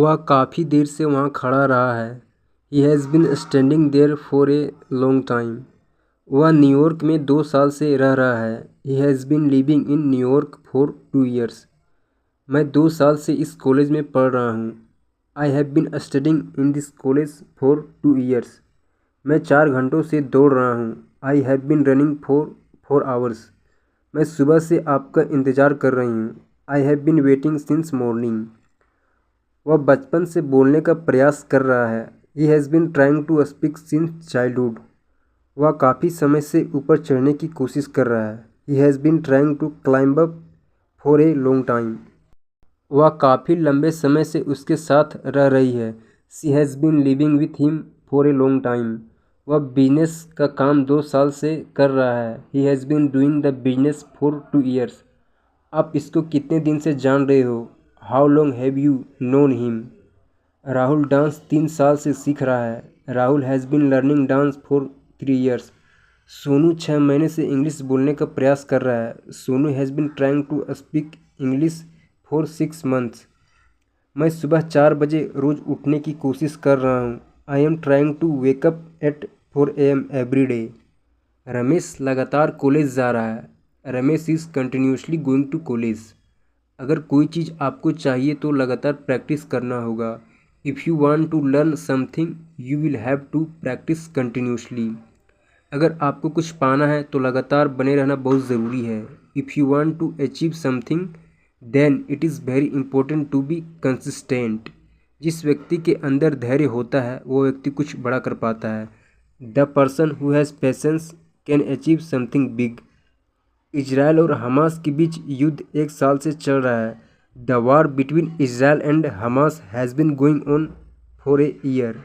वह काफ़ी देर से वहाँ खड़ा रहा है। He has been standing there for a long time. वह न्यूयॉर्क में 2 साल से रह रहा है। He has been living in New York for 2 years. मैं 2 साल से इस कॉलेज में पढ़ रहा हूँ। I have been studying in this college for 2 years. मैं 4 घंटों से दौड़ रहा हूँ। I have been running for 4 hours. मैं सुबह से आपका इंतज़ार कर रही हूँ। I have been waiting since morning. वह बचपन से बोलने का प्रयास कर रहा है। He has been trying to speak since childhood. वह काफ़ी समय से ऊपर चढ़ने की कोशिश कर रहा है। He has been trying to climb up for a long time. वह काफ़ी लंबे समय से उसके साथ रह रही है। She has been living with him for a long time. वह बिजनेस का काम 2 साल से कर रहा है। He has been doing the business for 2 years. आप इसको कितने दिन से जान रहे हो? How long have you known him? Rahul dance 3 साल से सीख रहा है। Rahul has been learning dance for 3 years. Sonu 6 महीने से इंग्लिश बोलने का प्रयास कर रहा है। Sonu has been trying to speak English for 6 months. मैं सुबह 4 बजे रोज़ उठने की कोशिश कर रहा हूँ। I am trying to wake up at 4 AM every day. Ramesh लगातार कॉलेज जा रहा है। Ramesh is continuously going to college. अगर कोई चीज़ आपको चाहिए तो लगातार प्रैक्टिस करना होगा। If you want to learn something you will have to practice continuously. अगर आपको कुछ पाना है तो लगातार बने रहना बहुत ज़रूरी है। If you want to achieve something then it is very important to be consistent. जिस व्यक्ति के अंदर धैर्य होता है वो व्यक्ति कुछ बड़ा कर पाता है। The person who has patience can achieve something big. Israel और हमास के बीच युद्ध 1 साल से चल रहा है। The war between Israel and Hamas has been going on for a year.